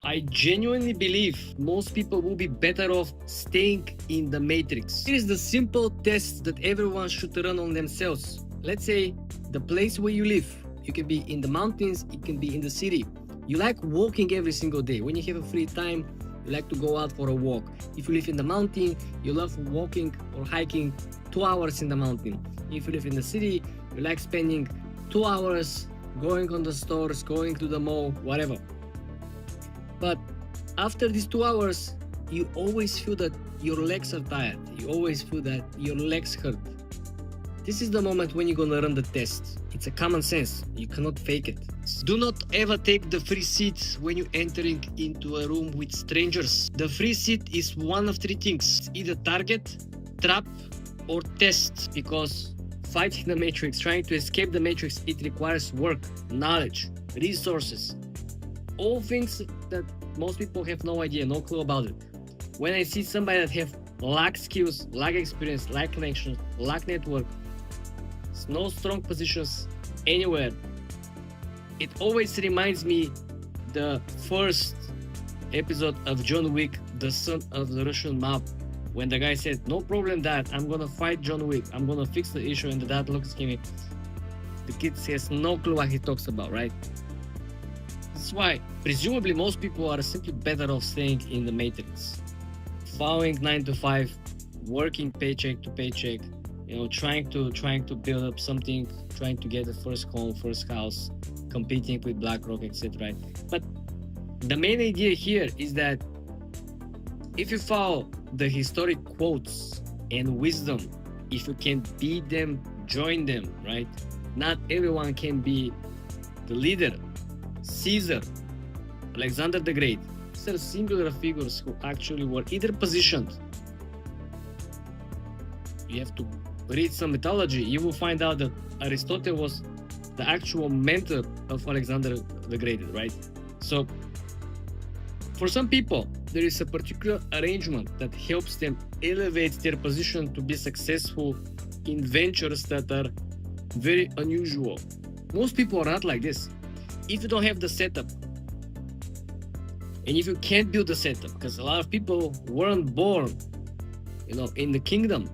I genuinely believe most people will be better off staying in the matrix. Here is the simple test that everyone should run on themselves. Let's say the place where you live. You can be in the mountains, it can be in the city. You like walking every single day. When you have a free time, you like to go out for a walk. If you live in the mountain, you love walking or hiking 2 hours in the mountain. If you live in the city, you like spending 2 hours going on the stores, going to the mall, whatever. But after these 2 hours, you always feel that your legs are tired. You always feel that your legs hurt. This is the moment when you're gonna run the test. It's a common sense. You cannot fake it. Do not ever take the free seat when you're entering into a room with strangers. The free seat is one of three things. It's either target, trap, or test. Because fighting the matrix, trying to escape the matrix, it requires work, knowledge, resources. All things that most people have no idea, no clue about it. When I see somebody that have lack skills, lack experience, lack connections, lack network, no strong positions anywhere, it always reminds me the first episode of John Wick, the son of the Russian mob, when the guy said, "No problem, dad, I'm gonna fight John Wick, I'm gonna fix the issue," and the dad looks at me. The kid has no clue what he talks about, right? That's why presumably most people are simply better off staying in the matrix, following 9 to 5, working paycheck to paycheck, trying to build up something, trying to get the first home, first house, competing with BlackRock, etc. Right? But the main idea here is that if you follow the historic quotes and wisdom, if you can beat them, join them, right? Not everyone can be the leader. Caesar, Alexander the Great, these are singular figures who actually were either positioned. You have to read some mythology, you will find out that Aristotle was the actual mentor of Alexander the Great, right? So for some people, there is a particular arrangement that helps them elevate their position to be successful in ventures that are very unusual. Most people are not like this. If you don't have the setup, and if you can't build the setup, because a lot of people weren't born, in the kingdom,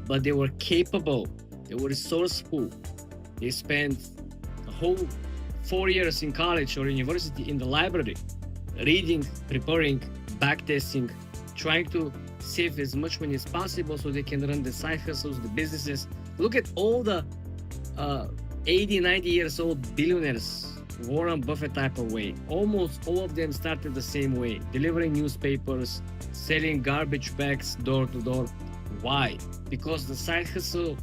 but they were capable, they were resourceful, they spent a whole 4 years in college or university in the library, reading, preparing, backtesting, trying to save as much money as possible so they can run the side hustles, the businesses. Look at all the 80, 90 years old billionaires, Warren Buffett type of way. Almost all of them started the same way, delivering newspapers, selling garbage bags door to door. Why? Because the side hustle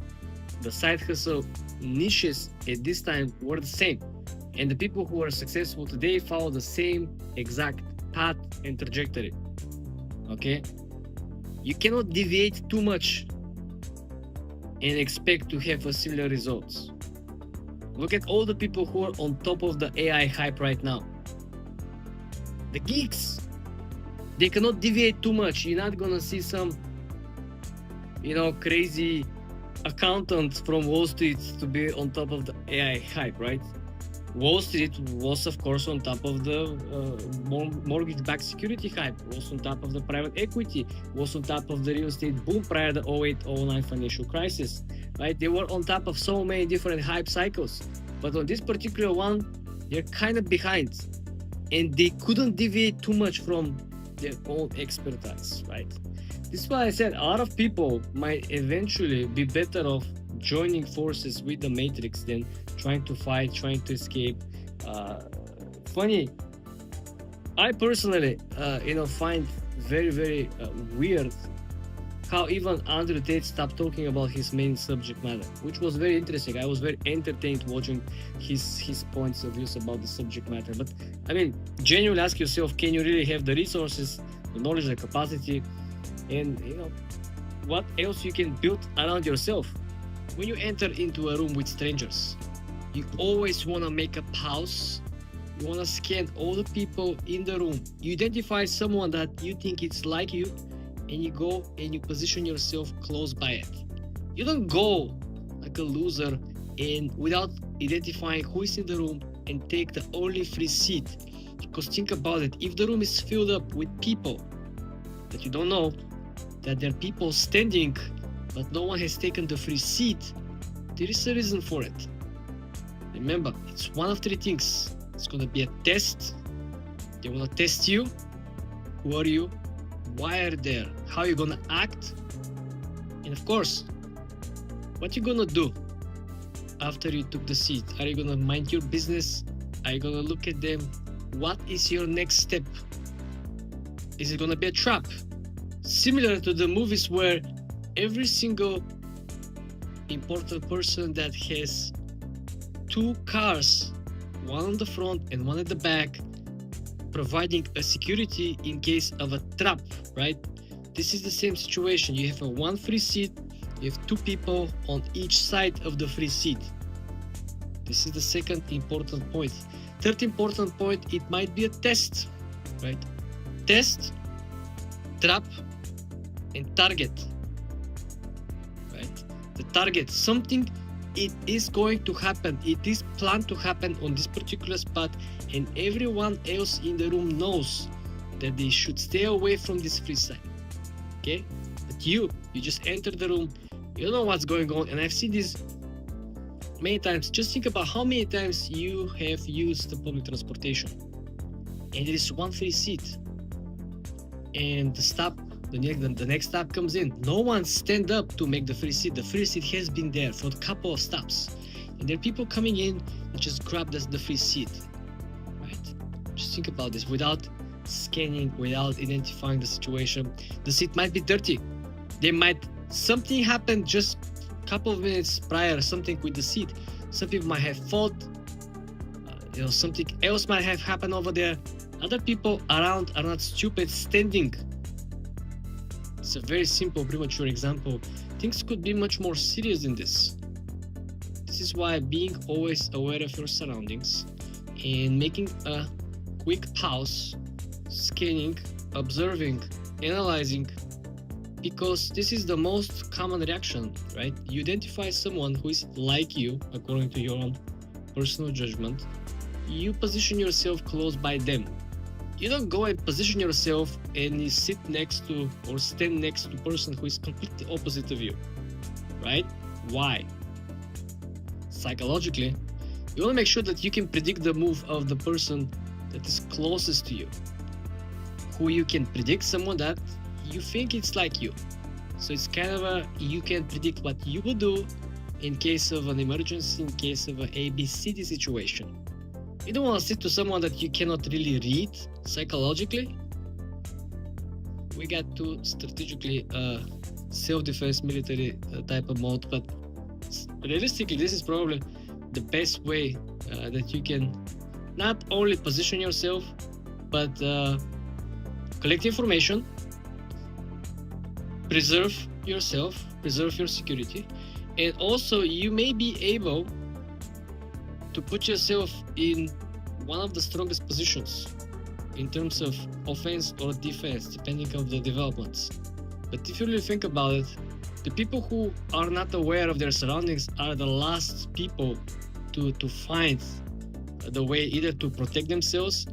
niches at this time were the same. And the people who are successful today follow the same exact path and trajectory. Okay? You cannot deviate too much and expect to have a similar results. Look at all the people who are on top of the AI hype right now. The geeks. They cannot deviate too much. You're not gonna see some crazy accountant from Wall Street to be on top of the AI hype, right? Wall Street was, of course, on top of the mortgage-backed security hype, was on top of the private equity, was on top of the real estate boom prior to the 08-09 financial crisis, right? They were on top of so many different hype cycles. But on this particular one, they're kind of behind. And they couldn't deviate too much from their own expertise, right? This is why I said a lot of people might eventually be better off joining forces with the matrix than trying to fight, trying to escape. Funny, I personally find very, very weird how even Andrew Tate stopped talking about his main subject matter, which was very interesting. I was very entertained watching his points of views about the subject matter. But I mean, genuinely ask yourself, can you really have the resources, the knowledge, the capacity, and what else you can build around yourself? When you enter into a room with strangers, you always want to make a pause. You want to scan all the people in the room. You identify someone that you think it's like you, and you go and you position yourself close by it. You don't go like a loser and without identifying who is in the room and take the only free seat Because think about it, if the room is filled up with people that you don't know, that there are people standing but no one has taken the free seat, there is a reason for it. Remember, it's one of three things. It's gonna be a test. They wanna test you. Who are you? Why are you there? How are you gonna act? And of course, what you gonna do after you took the seat? Are you gonna mind your business? Are you gonna look at them? What is your next step? Is it gonna be a trap? Similar to the movies where every single important person that has two cars, one on the front and one at the back, providing a security in case of a trap, right? This is the same situation. You have a one free seat, you have two people on each side of the free seat. This is the second important point. Third important point, it might be a test, right? Test, trap, and target, right? The target, something, it is going to happen, it is planned to happen on this particular spot, and everyone else in the room knows that they should stay away from this free side, okay? But you just enter the room, you don't know what's going on, and I've seen this many times. Just think about how many times you have used the public transportation and there is one free seat, and the next stop comes in. No one stand up to make the free seat. The free seat has been there for a couple of stops, and there are people coming in and just grab the free seat, right? Just think about this. Without scanning, without identifying the situation, the seat might be dirty. Something happened just a couple of minutes prior, something with the seat. Some people might have fought, something else might have happened over there. Other people around are not stupid standing. It's a very simple, premature example. Things could be much more serious than this. This is why being always aware of your surroundings and making a quick pause, scanning, observing, analyzing, because this is the most common reaction, right? You identify someone who is like you, according to your own personal judgment. You position yourself close by them. You don't go and position yourself and you sit next to or stand next to a person who is completely opposite of you, right? Why? Psychologically, you want to make sure that you can predict the move of the person that is closest to you. Who you can predict, someone that you think it's like you. So it's kind of you can predict what you would do in case of an emergency, in case of an ABCD situation. You don't want to sit to someone that you cannot really read psychologically. We got to strategically self-defense military type of mode, but realistically this is probably the best way that you can not only position yourself but collect information, preserve yourself, preserve your security, and also you may be able to put yourself in one of the strongest positions in terms of offense or defense, depending on the developments. But if you really think about it, the people who are not aware of their surroundings are the last people to find the way either to protect themselves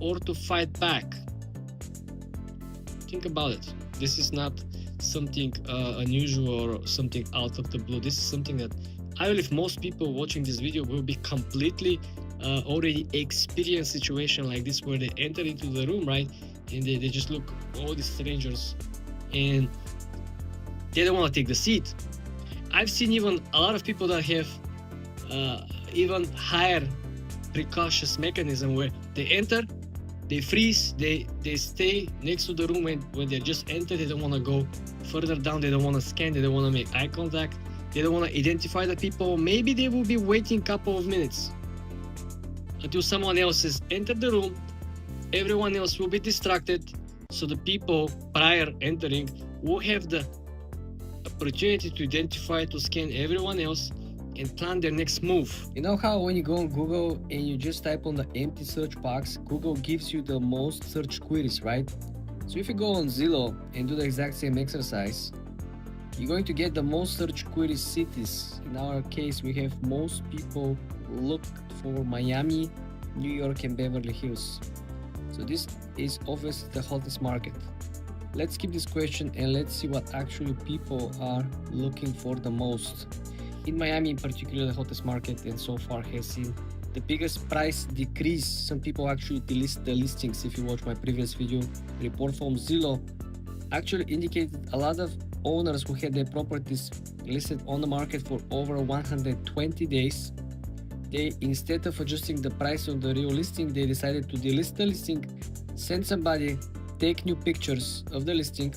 or to fight back. Think about it. This is not something unusual or something out of the blue. This is something that I believe most people watching this video will be completely already experienced situation like this, where they enter into the room, right, and they just look all these strangers and they don't want to take the seat. I've seen even a lot of people that have even higher precautious mechanism where they enter, they freeze, they stay next to the room when they just enter. They don't want to go further down, they don't want to scan, they don't want to make eye contact, they don't want to identify the people. Maybe they will be waiting a couple of minutes until someone else has entered the room. Everyone else will be distracted, so the people prior entering will have the opportunity to identify, to scan everyone else and plan their next move. You know how when you go on Google and you just type on the empty search box, Google gives you the most search queries, right? So if you go on Zillow and do the exact same exercise, you're going to get the most search query cities. In our case, we have most people looked for Miami, New York, and Beverly Hills. So this is obviously the hottest market. Let's keep this question and let's see what actually people are looking for the most. In Miami in particular, the hottest market and so far has seen the biggest price decrease. Some people actually delist the listings. If you watch my previous video, report from Zillow actually indicated a lot of owners who had their properties listed on the market for over 120 days. They, instead of adjusting the price of the real listing, they decided to delist the listing, send somebody, take new pictures of the listing,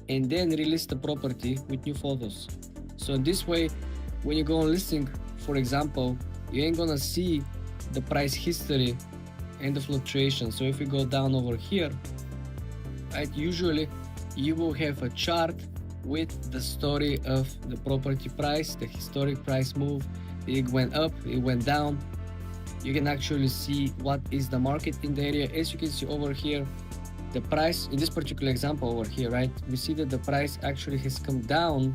and then relist the property with new photos. So in this way, when you go on listing, for example, you ain't gonna see the price history and the fluctuation. So if we go down over here, right, usually you will have a chart with the story of the property price, the historic price move. It went up, it went down. You can actually see what is the market in the area. As you can see over here, the price in this particular example over here, right, we see that the price actually has come down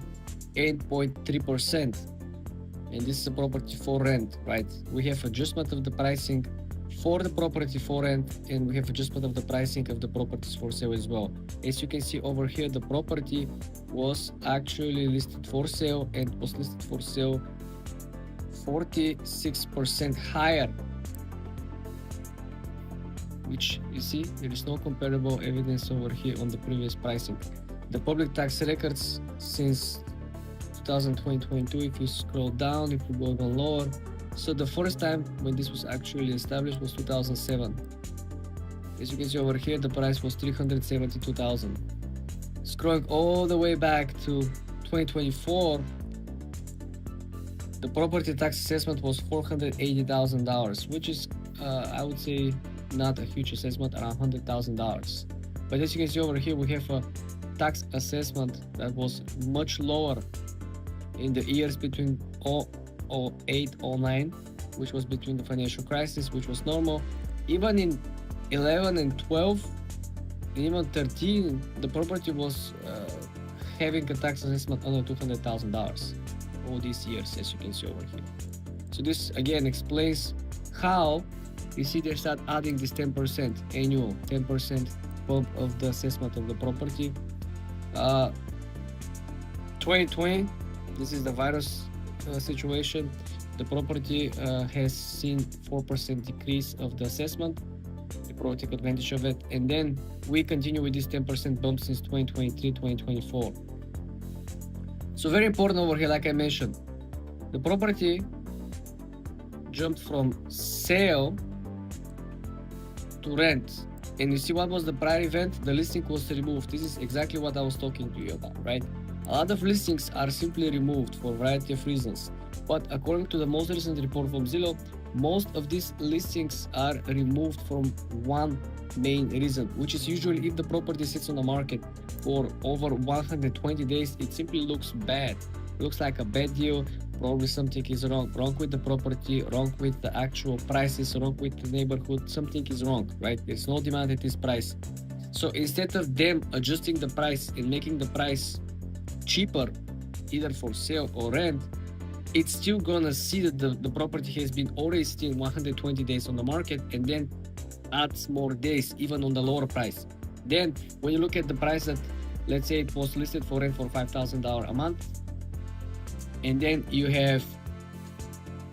8.3%. And this is a property for rent, right? We have adjustment of the pricing for the property for rent, and we have adjustment of the pricing of the properties for sale as well. As you can see over here, the property was actually listed for sale and was listed for sale 46% higher, which you see there is no comparable evidence over here on the previous pricing. The public tax records since 2022, if you scroll down, if you go even lower, so the first time when this was actually established was 2007. As you can see over here, the price was 372,000. Scrolling all the way back to 2024, the property tax assessment was $480,000, which is I would say not a huge assessment, around $100,000. But as you can see over here, we have a tax assessment that was much lower in the years between 2008, 2009, which was between the financial crisis, which was normal. Even in 11 and 12, and even 13, the property was having a tax assessment under $200,000 all these years, as you can see over here. So this again explains how you see they start adding this 10% annual, 10% bump of the assessment of the property. 2020, this is the virus situation. The property has seen 4% decrease of the assessment. The property took advantage of it, and then we continue with this 10% bump since 2023, 2024. So very important over here, like I mentioned, the property jumped from sale to rent. And you see what was the prior event? The listing was removed. This is exactly what I was talking to you about, right? A lot of listings are simply removed for a variety of reasons. But according to the most recent report from Zillow, most of these listings are removed from one main reason, which is usually if the property sits on the market for over 120 days, it simply looks bad. It looks like a bad deal. Probably something is wrong with the property, wrong with the actual prices, wrong with the neighborhood. Something is wrong, right? There's no demand at this price. So instead of them adjusting the price and making the price cheaper, either for sale or rent, it's still gonna see that the property has been already still 120 days on the market, and then adds more days even on the lower price. Then when you look at the price that, let's say it was listed for rent for $5,000 a month, and then you have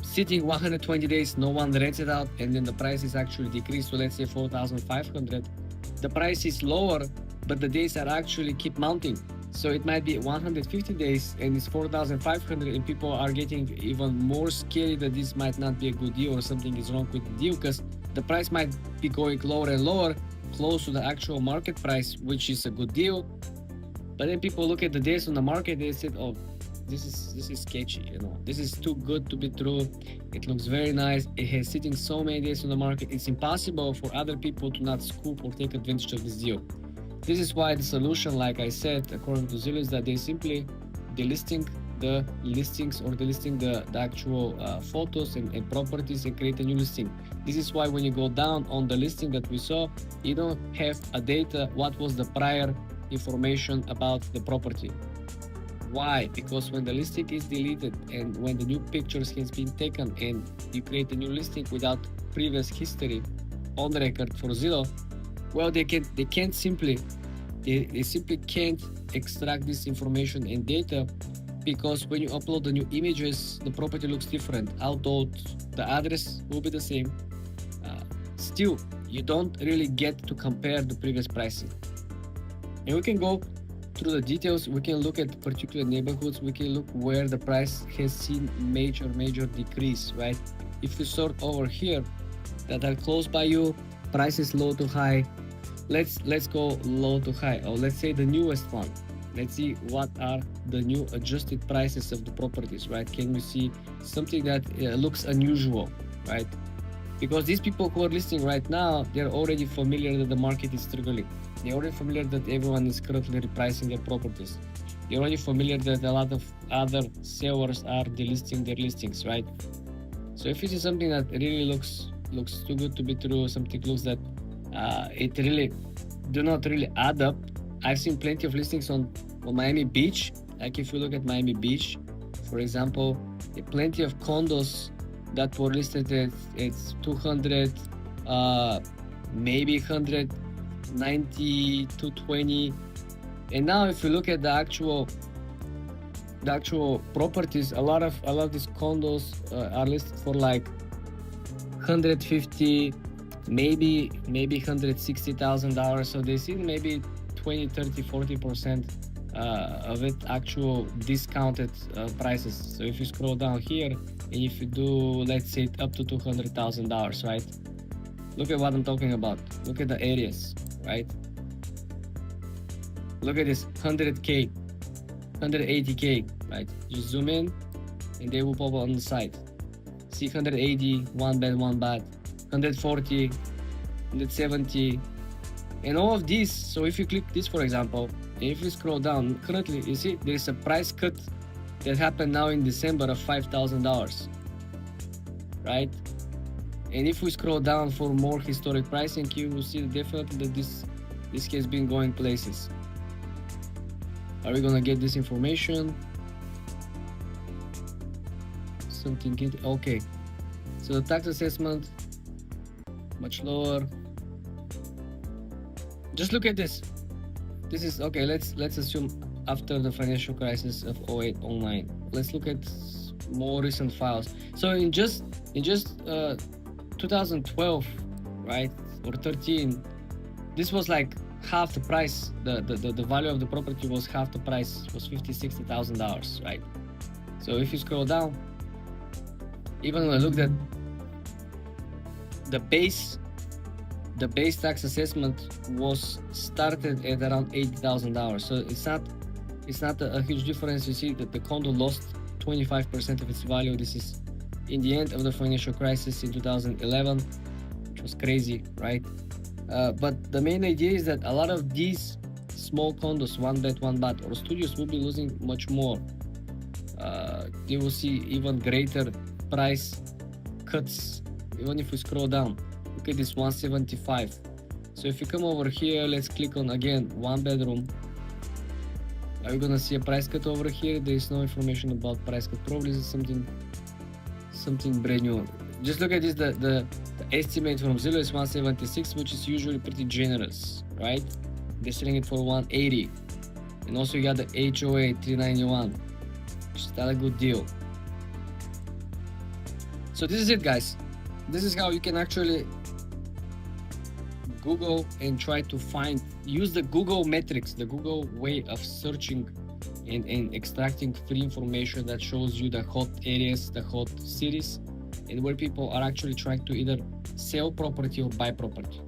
sitting 120 days, no one rents it out, and then the price is actually decreased to, let's say, 4,500. The price is lower, but the days are actually keep mounting. So it might be 150 days and it's 4,500, and people are getting even more scary that this might not be a good deal or something is wrong with the deal, because the price might be going lower and lower, close to the actual market price, which is a good deal. But then people look at the days on the market, they said, oh, this is sketchy, you know, this is too good to be true. It looks very nice. It has sitting so many days on the market. It's impossible for other people to not scoop or take advantage of this deal. This is why the solution, like I said, according to Zillow, is that they simply delisting the listings or delisting the actual photos and properties and create a new listing. This is why when you go down on the listing that we saw, you don't have a data what was the prior information about the property. Why? Because when the listing is deleted and when the new pictures has been taken and you create a new listing without previous history on the record for Zillow, Well, they simply can't extract this information and data, because when you upload the new images, the property looks different. Although the address will be the same, still you don't really get to compare the previous pricing. And we can go through the details. We can look at particular neighborhoods. We can look where the price has seen major decrease, right? If you sort over here that are close by you, price is low to high. Let's go low to high, or let's say the newest one. Let's see what are the new adjusted prices of the properties, right? Can we see something that looks unusual, right? Because these people who are listing right now, they're already familiar that the market is struggling. They're already familiar that everyone is currently repricing their properties. They're already familiar that a lot of other sellers are delisting their listings, right? So if you see something that really looks too good to be true, something looks that it really do not really add up. I've seen plenty of listings on Miami Beach. Like if you look at Miami Beach, for example, plenty of condos that were listed at 200, maybe 190, 220. And now if you look at the actual properties, a lot of these condos are listed for like 150, maybe $160,000. So they see maybe 20, 30, 40% of it actual discounted prices. So if you scroll down here and if you do, let's say up to $200,000, right? Look at what I'm talking about. Look at the areas, right? Look at this 100K, 180K, right? Just zoom in and they will pop on the side. See 180, one bed, one bath, 140, 170, and all of these. So if you click this, for example, and if you scroll down, currently you see there's a price cut that happened now in December of $5,000, right? And if we scroll down for more historic pricing, you will see definitely that this has been going places. Are we gonna get this information? Okay, so the tax assessment much lower. Just look at this. This is okay. Let's assume after the financial crisis of 08-09. Let's look at more recent files. So in just 2012, right, or 13, this was like half the price. The value of the property was half the price. It was $50,000-$60,000, right? So if you scroll down, even when I looked at the base tax assessment was started at around $80,000. So it's not a huge difference. You see that the condo lost 25% of its value. This is in the end of the financial crisis in 2011, which was crazy, right? But the main idea is that a lot of these small condos, one bed, one bath, or studios will be losing much more. You will see even greater price cuts. Even if we scroll down, look at this 175. So if you come over here, let's click on again one bedroom. Are we gonna see a price cut over here? There is no information about price cut. Probably this is something brand new. Just look at this. The estimate from Zillow is 176, which is usually pretty generous, right? They're selling it for 180, and also you got the HOA 391, which is not a good deal. So this is it, guys. This is how you can actually Google and try to use the Google metrics, the Google way of searching and extracting free information that shows you the hot areas, the hot cities, and where people are actually trying to either sell property or buy property.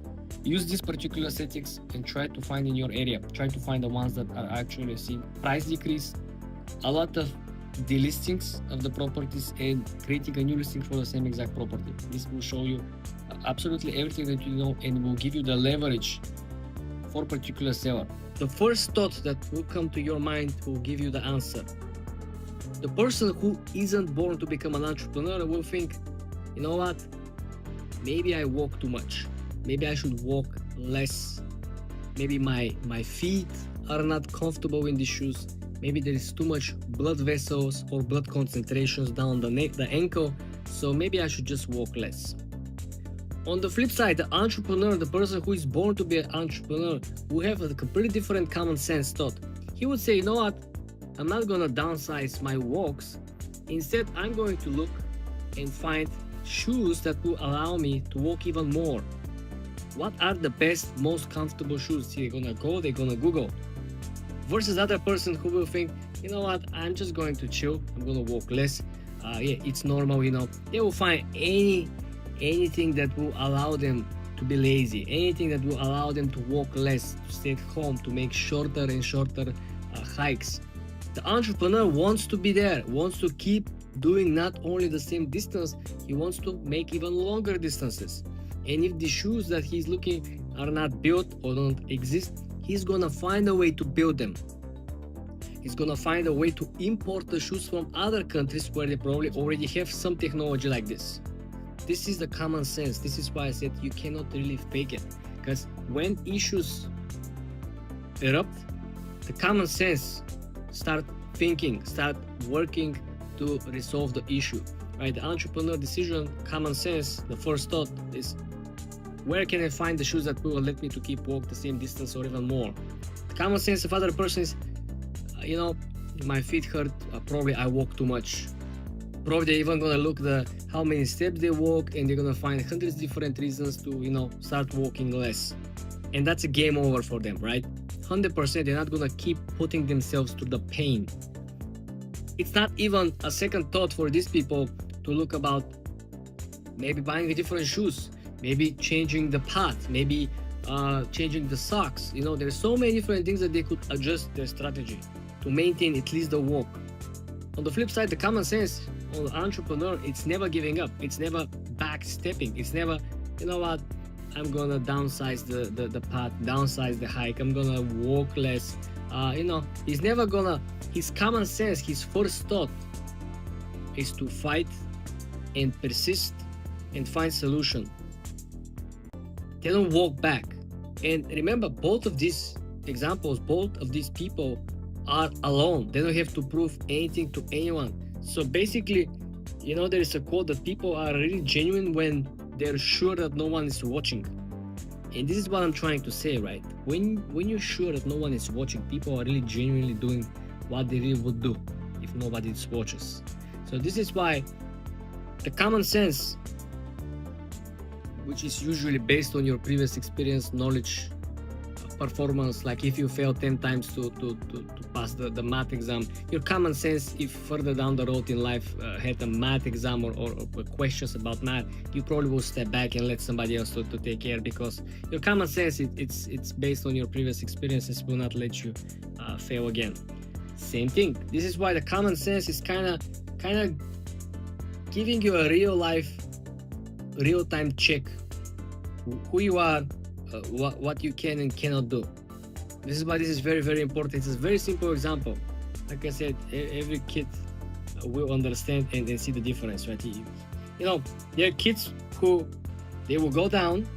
Use these particular settings and try to find in your area. Try to find the ones that are actually seeing price decrease, a lot of delistings of the properties, and creating a new listing for the same exact property. This will show you absolutely everything that you know and will give you the leverage for a particular seller. The first thought that will come to your mind will give you the answer. The person who isn't born to become an entrepreneur will think, you know what, maybe I walk too much, maybe I should walk less, maybe my feet are not comfortable in these shoes, maybe there is too much blood vessels or blood concentrations down the neck, the ankle, so maybe I should just walk less. On the flip side, the entrepreneur, the person who is born to be an entrepreneur, who have a completely different common sense thought, he would say, you know what, I'm not gonna downsize my walks. Instead, I'm going to look and find shoes that will allow me to walk even more. What are the best, most comfortable shoes? They're gonna go, they're gonna Google. Versus other person who will think, you know what, I'm just going to chill, I'm gonna walk less. Yeah, it's normal, you know. They will find anything that will allow them to be lazy, anything that will allow them to walk less, to stay at home, to make shorter and shorter hikes. The entrepreneur wants to be there, wants to keep doing not only the same distance, he wants to make even longer distances. And if the shoes that he's looking are not built or don't exist, he's gonna find a way to build them. He's gonna find a way to import the shoes from other countries where they probably already have some technology like this. This is the common sense. This is why I said you cannot really fake it. Because when issues erupt, the common sense start thinking, start working to resolve the issue. Right? The entrepreneur decision, common sense, the first thought is, where can I find the shoes that will let me to keep walk the same distance or even more? The common sense of other person is, you know, my feet hurt, probably I walk too much. Probably they're even gonna look how many steps they walk, and they're gonna find hundreds of different reasons to, you know, start walking less. And that's a game over for them, right? 100%, they're not gonna keep putting themselves through the pain. It's not even a second thought for these people to look about maybe buying different shoes, maybe changing the path, maybe changing the socks. You know, there's so many different things that they could adjust their strategy to maintain at least the walk. On the flip side, the common sense on the entrepreneur, it's never giving up, it's never backstepping, it's never, you know what, I'm gonna downsize the path, downsize the hike, I'm gonna walk less. You know, he's never gonna, his common sense, his first thought is to fight and persist and find solution. They don't walk back. And remember, both of these examples, both of these people are alone. They don't have to prove anything to anyone. So basically, you know, there is a quote that people are really genuine when they're sure that no one is watching. And this is what I'm trying to say, right? When you're sure that no one is watching, people are really genuinely doing what they really would do if nobody watches. So this is why the common sense, which is usually based on your previous experience, knowledge, performance, like if you fail 10 times to pass the math exam, your common sense, if further down the road in life had a math exam or questions about math, you probably will step back and let somebody else to take care, because your common sense, it's based on your previous experiences, will not let you fail again. Same thing. This is why the common sense is kind of giving you a real-time check who you are, what you can and cannot do. This is why this is very, very important. It's a very simple example. Like I said, every kid will understand and see the difference, right? You know, there are kids who, they will go down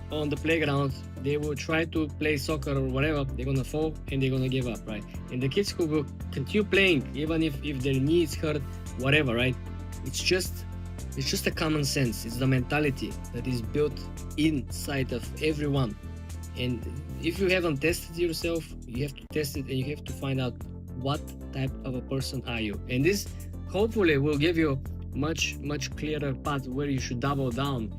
on the playground, they will try to play soccer or whatever, they're gonna fall and they're gonna give up, right? And the kids who will continue playing, even if their knees hurt, whatever, right? It's just a common sense. It's the mentality that is built inside of everyone. And if you haven't tested yourself, you have to test it, and you have to find out what type of a person are you. And this hopefully will give you much clearer path where you should double down